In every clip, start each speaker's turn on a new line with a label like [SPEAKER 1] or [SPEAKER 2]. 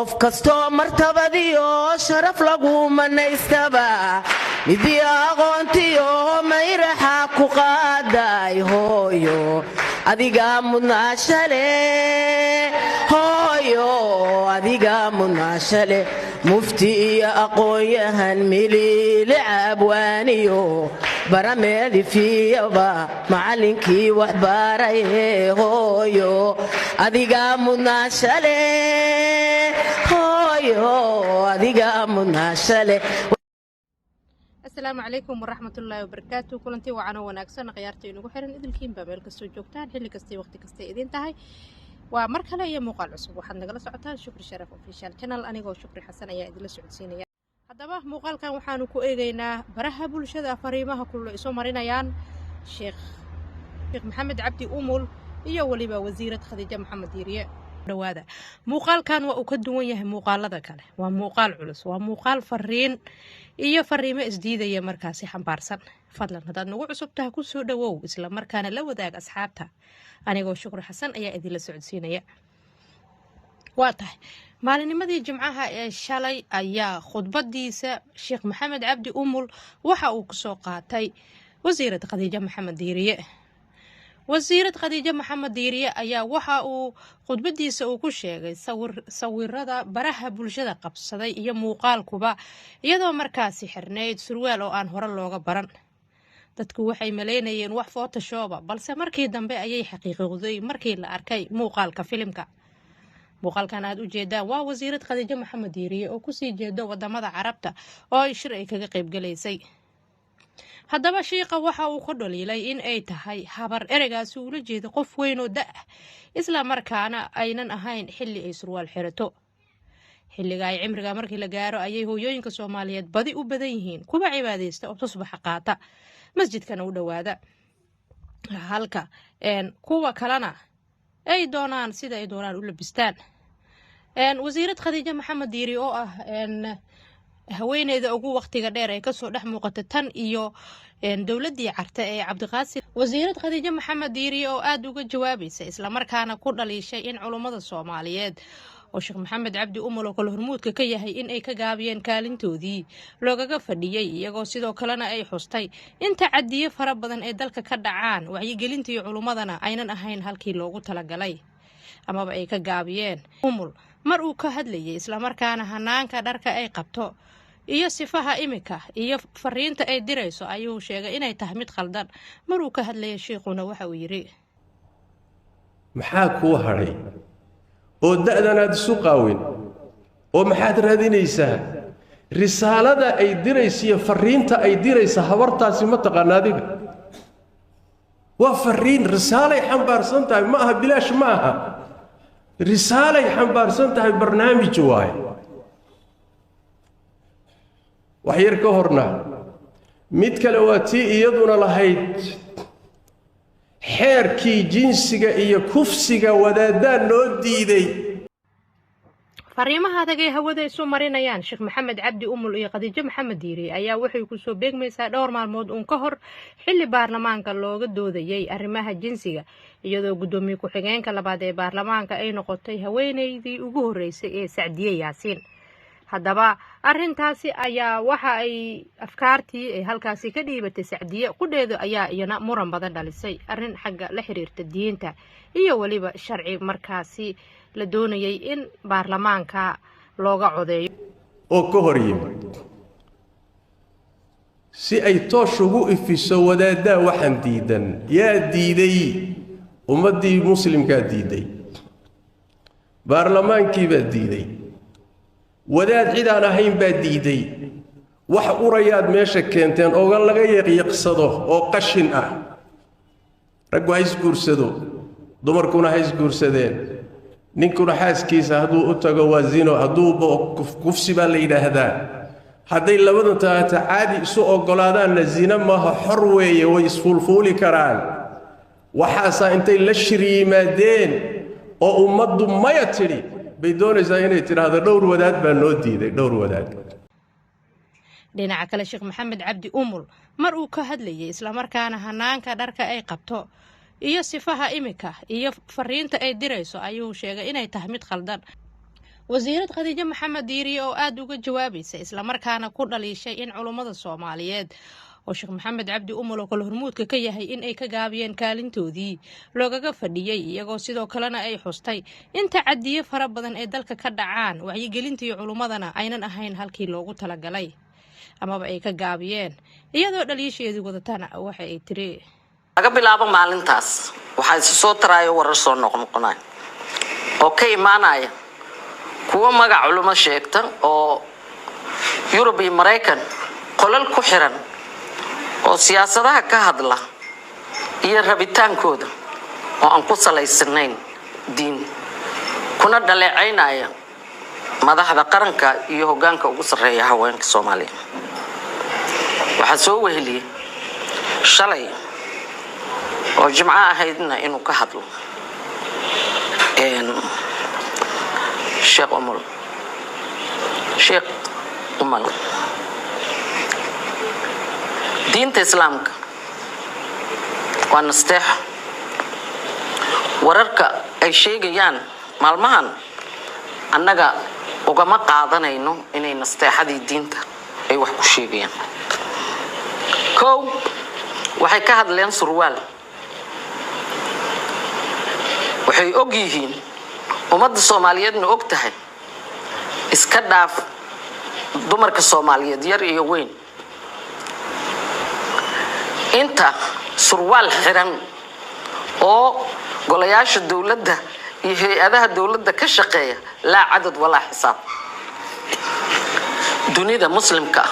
[SPEAKER 1] qof kastoo martabadiyo sharaf lagu manaystaba midii aqoontiyo mayraxa ku qaaday hooyo adiga mudnaashale hooyo adiga mudnaashale mufti iyo aqoon-yahan miliile cabwaaniyo barameedi fiyaba macallinkii waxbaraye hooyo adiga mudnaashale
[SPEAKER 2] asalaamu calaykum waraxmatullaahi wabarakaatu. kulantii wacan oo wanaagsan khiyaarta inugu xiran idilkiinba meel kastoo joogtaan xilli kastay waqti kastay idin tahay waa mar kale iyo muuqaal cusub waxaad nagala socotaan shukri sharaf official channel anigoo shukri xasan ayaa idinla socodsiinaya. haddaba muuqaalkan waxaanu ku eegaynaa baraha bulshada fariimaha kulula isu marinayaan sheekh maxamed cabdi umul iyo waliba wasiirad khadiija maxamed diiriye. dhawaada muuqaalkan waa uu ka duwan yahay muuqaalada kale, waa muuqaal culus, waa muuqaal fariin iyo fariimo isdiidaya markaasi xambaarsan. fadlan haddaad nagu cusub tahay ku soo dhawow isla markaana la wadaag asxaabta. anigoo shukri xasan ayaa idinla socodsiinaya. waa tahay maalinimadii jimcaha ee shalay ayaa khudbadiisa sheekh maxamed cabdi umul waxa uu kusoo qaatay wasiirad khadiija maxamed diiriye. wasiirad khadiija maxamed diiriye ayaa waxa uu khudbadiisa uu ku sheegay sawirada baraha bulshada qabsaday iyo muuqaalkuba iyadoo markaasi xirnayd surwaal oo aan hore looga baran. dadku waxay maleynayeen wax photoshoba, balse markii dambe ayay xaqiiqowday markii la arkay muuqaalka filimka. muuqaalkan aad u jeedaan waa wasiirad khadiija maxamed diiriye oo kusii jeedo wadamada carabta oo ay shir ay kaga qaybgalaysay. haddaba shiiqa waxa uu ka dhaliilay in ay tahay habar ereygaasi uula jeeda qof weyn oo da-ah isla markaana aynan ahayn xilli ay surwaal xirato. xilliga ay cimriga markii la gaaro ayay hooyooyinka soomaaliyeed badi u badan yihiin kuwa cibaadaysta oo tusbaxa qaata masjidkana u dhowaada, halka kuwa kalena ay doonaan sida ay doonaan u labistaan. wasiirad khadiija maxamed diiri oo ah haweeneyda ugu waqtiga dheer ee kasoo dhex muuqata tan iyo dowladii carta ee cabdiqaasim. wasiirad khadiija maxamed diiriye oo aada uga jawaabaysa islamarkaana ku dhaliishay in culummada soomaaliyeed oo sheekh maxamed cabdi umul oo kale hormuudka ka yahay in ay ka gaabiyeen kaalintoodii loogaga fadhiyey, iyagoo sidoo kalena ay xustay in tacadiyo fara badan ee dalka ka dhacaan wacyigelinta iyo culummadana aynan ahayn halkii loogu talagalay amaba ay ka gaabiyeen. umul mar uu ka hadlayay islamarkaana hanaanka dharka ay qabto iyo sifaha imika iyo fariinta ay dirayso ayuu sheegay inay tahay mid khaldan. maruu ka hadlayay sheekuna waxa uu yidhi,
[SPEAKER 3] maxaa kuu hadhay oo da'danaad isu qaawin oo maxaad raadinaysaa? risaalada ay diraysa iyo fariinta ay diraysa habartaasi ma taqaana adiga? waa fariin, risaalay xambaarsan tahay, ma aha bilaash, ma aha risaalay xambaarsan tahay, barnaamij waaye. wax yar ka horna mid kale waa tii iyaduna lahayd xeerkii jinsiga iyo kufsiga wadaadaan noo diiday.
[SPEAKER 2] fariimaha adag ee hawada isu marinayaan sheekh maxamed cabdi umul iyo khadiijo maxamed diiri ayaa waxay kusoo beegmaysaa dhowr maalmood uun ka hor xilli baarlamaanka looga doodayay arrimaha jinsiga, iyadoo guddoomiye ku-xigeenka labaad ee baarlamaanka ay noqotay haweeneydii ugu horreysay ee sacdiye yaasiin. haddaba arrintaasi ayaa waxa ay afkaartii ay halkaasi ka dhiibatay sacdiye qudheedu ayaa iyana muran badan dhalisay, arrin xagga la xiriirta diinta iyo weliba sharci markaasi la doonayay in baarlamaanka looga codeeyo
[SPEAKER 3] oo ka hor yimid si ay toosh ugu ifiso wadaaddaa waxaan diidan. yaa diiday? ummaddii muslimkaa diiday, baarlamaankii baa diiday, wadaad cid aan ahayn baa diiday. wax urayaad meesha keenteen ooga laga yeeqyeeqsado oo qashin ah. raggu ha isguursado, dumarkuna ha isguursadeen, ninkuna xaaskiisa hadduu u tago waa zino, hadduuba kufsi baa la yidhaahdaa. hadday labadan taata caadi isu oggolaadaanna zino maaha, xor weeye, way isfuulfuuli karaan. waxaasaa intay la shir yimaadeen oo ummaddu maya tidhi bay doonaysaa inay tidhaahdo dhowr wadaad baa noo diiday, dhowr wadaad.
[SPEAKER 2] dhinaca kale sheekh maxamed cabdi umul mar uu ka hadlayay islamarkaana hanaanka dharka ay qabto iyo sifaha imika iyo fariinta ay dirayso ayuu sheegay inay tahay mid khaldan. wasiirad Khadiija Maxamed Diiri oo aad uga jawaabaysa isla markaana ku dhaliishay in culimada Soomaaliyeed oo Sheekh Maxamed Cabdi Umulo kala hormuudka ka yahay in ay ka gaabiyeen kaalintoodii loogaga fadhiyay iyagoo sidoo kalena ay xustay inta cadiye fara badan ee dalka ka dhacaan wacyigelintii culimadana aynan ahayn halkii loogu talagalay amaba ay ka gaabiyeen iyadoo dhaliisheedu wadataan waxa ay tiri
[SPEAKER 4] laga bilaabo maalintaas waxa soo taraayo warar soo noqnoqonay oo ka imaanaya kuwa magac culimo sheegta oo Yurub iyo Mareykan qolal ku xiran oo siyaasadaha ka hadla iyo rabitaankooda oo aan ku salaysanayn diin kuna dhaleecaynaya madaxda qaranka iyo hoggaanka ugu sareeya haweenka Soomaaliyeed waxa soo weheliyay shalay oo jimco ahaydna inuu ka hadlo Sheekh Umal diinta islaamka waa nasteex wararka ay sheegayaan maalmahan annaga ugama qaadanayno inay nasteexadii diinta ay wax ku sheegayaan waxay ka hadleen surwaal waxay og yihiin ummadda Soomaaliyeedna og tahay iska dhaaf dumarka Soomaaliyeed yar iyo weyn inta surwaal xiran oo golayaasha dawladda iyo hay'adaha dawladda ka shaqeeya la cadad wala xisaab dunida muslimka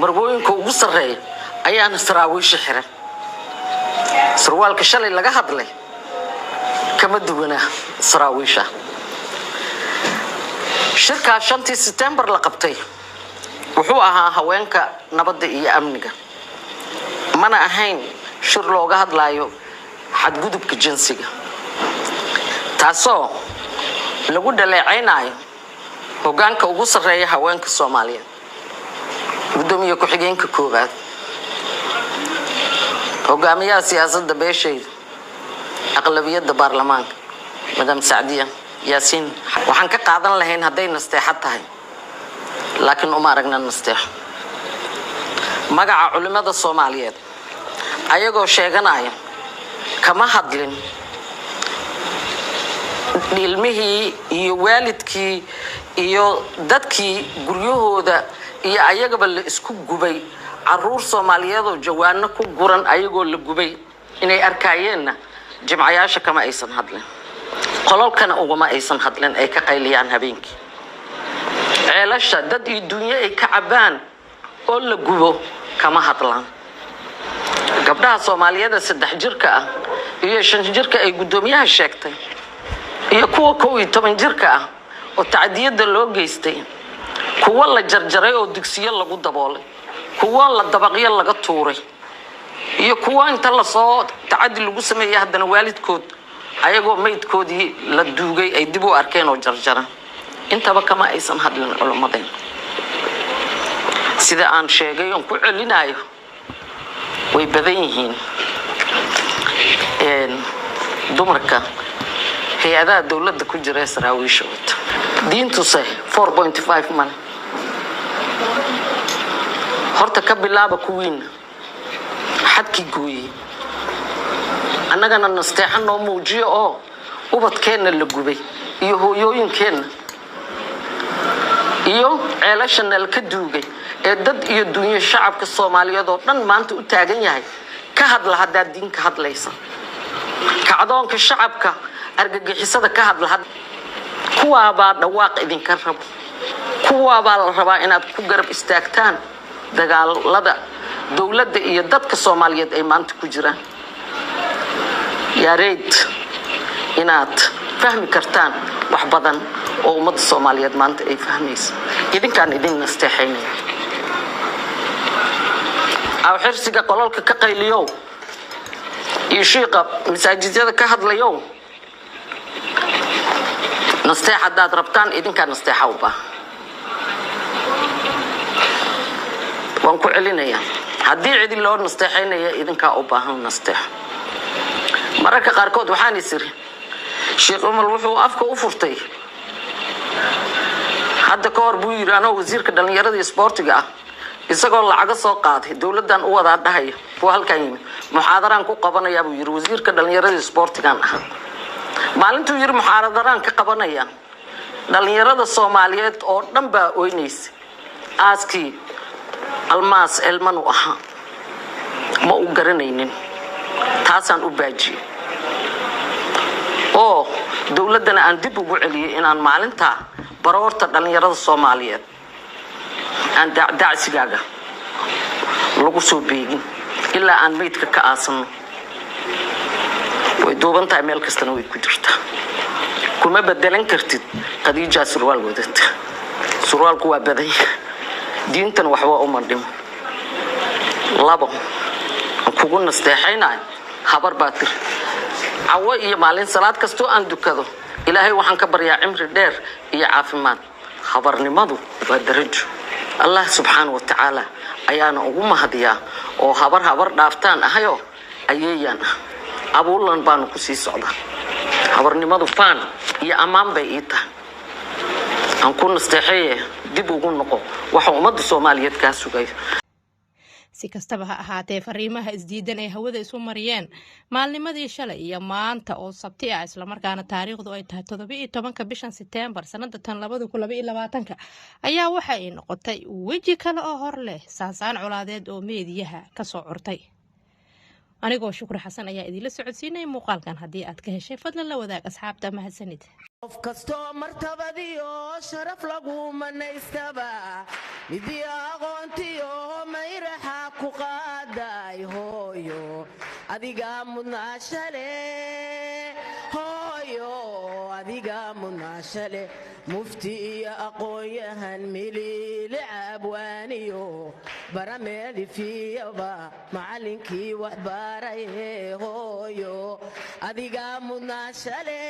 [SPEAKER 4] marwooyinka ugu sareeya ayaana saraawiish xiran surwaalka shalay laga hadlay kama duwana saraawiisha shirka 5 September la qabtay wuxuu ahaa haweenka nabadda iyo amniga mana ahayn shir looga hadlayo xadgudubka jinsiga taasoo lagu dhaleecaynayo hoggaanka ugu sareeya haweenka Soomaaliyeed gudoomiye ku xigeenka koowaad hogaamiyaha siyaasadda beesheeda aqlabiyadda baarlamaanka madam Saadiya Yaasiin waxaan ka qaadan lahayn haday nasteexad tahay laakiin uma aragna nasteex magaca culimada Soomaaliyeed ayagoo sheeganaya kama hadlin ilmihii iyo waalidkii iyo dadkii guryahooda iyo ayagaba la isku gubay caruur Soomaaliyeed oo jawaano ku guran ayagoo la gubay inay arkaayeenna jimcayaasha kama aysan hadlin qololkana uguma aysan hadlin ay ka qayliyaan habeenkii ceelasha dad iyo dunya ay ka cabaan oo la gubo kama hadlaan gabdhaha Soomaaliyeed 3 jirka ah iyo 5 jirka ay gudoomiyaha sheegtay iyo kuwa 11 jirka ah oo tacdiyada loo geystay kuwa la jarjaray oo digsiyo lagu daboolay kuwa la dabaqyo laga tuuray iyo kuwa inta la soo tacadi lagu sameeyay haddana waalidkood ayagoo meydkoodii la duugay ay dib u arkeen oo jarjaran intaba kama aysan hadlin culimadeen sida aan sheegay oo ku celinayo way badan yihiin dumarka hay'adaha dawladda ku jira saraawiishooda diintu 4.5 man horta ka bilaaba kuwiin xadkii gooyay annagana nasteexan noo muujiyo oo ubadkeena la gubay iyo hooyooyinkeena iyo ceelashana la ka duugay ee dad iyo dunya shacabka Soomaaliyeed oo dhan maanta u taagan yahay ka hadla hadaa diin ka hadlaysa kacdoonka shacabka argagixisada ka hadla kuwa baa dhawaaq idinka rabo kuwa baa la rabaa inaad ku garab istaagtaan dagaalada dawladda iyo dadka Soomaaliyeed ay maanta ku jiraan yareed inaad fahmi kartaan wax badan oo ummadda Soomaaliyeed maanta ay fahmayso idinkaan idin nasteexaynaya aw xirsiga qololka ka qayliyo iyo sheekha masaajidada ka hadlayo nasteexadaad rabtaan idinkaan nasteexa u baahan waan ku celinaya haddii cidi loo nasteexaynaya idinkaa u baahan nasteex mararka qaarkood waxaan isiri Sheekh Umar wuxuu afka u furtay hadda ka hor buu yiri anoo wasiirka dhalinyarada iyo sportiga ah isagoo lacaga soo qaaday dawladdan u wada dhahay buu halkan yimid muxaadaraan ku qabanaya buu yiri wasiirka dhalinyarada iyo sportigan ah maalintuu yiri muxaadaraan ka qabanaya dhalinyarada Soomaaliyeed oo dhan baa ooynaysay aaskii almaas elman u ahaa ma u garanaynin taasaan u baajiyay oo dawladdan aan dib ugu celiyay inaan maalinta baroorta dhalinyarada Soomaaliyeed aan dacsigaaga lagu soo beegin ilaa aan meedka ka aasano way duuban tahay meel kastana way ku jirtaa kuma bedelan kartid Khadiija surwaal wadata surwaalku waa baday diintan wax waa u mandhimo labo kugu nasteexaynaa habar baatir cawo iyo maalin salaad kasto aan dukado ilaahay waxaan ka baryaa cimri dheer iyo caafimaad habarnimadu waa darajo Allah subhanahu wa ta'ala ayaana ugu mahadiyaa oo habar dhaaftaan ahayo ayeeyaan abuulan baan ku sii socdaa habarnimadu faan iyo amaan bay ii tahay aan ku nasteexay dib ugu noqo waxa ummadda Soomaaliyeed ka sugay
[SPEAKER 2] si kastaba ha ahaatee fariimaha isdiidan ee hawada isu mariyeen maalnimadii shalay iyo maanta oo sabti ah isla markaana taariikhdu ay tahay 17 bishan September sanada 2022 ayaa waxa ay noqotay waji kale oo hor leh saasaan culaadeed oo meediyaha ka soo curtay anigoo Shukri Xasan ayaa idin la socodsiinay muuqaalkan haddii aad ka heshay fadlan la wadaag asxaabta mahadsanid
[SPEAKER 1] qof kasto martabadiyo sharaf lagu manaystaba midii aqoontiyo mayraxa ku qaaday hooyo adiga mudnaashale hooyo adiga mudnaashale mufti iyo aqoonyahan milile abwaaniyo barameedi fiyaba macallinkii wax baray hooyo adiga mudnaashale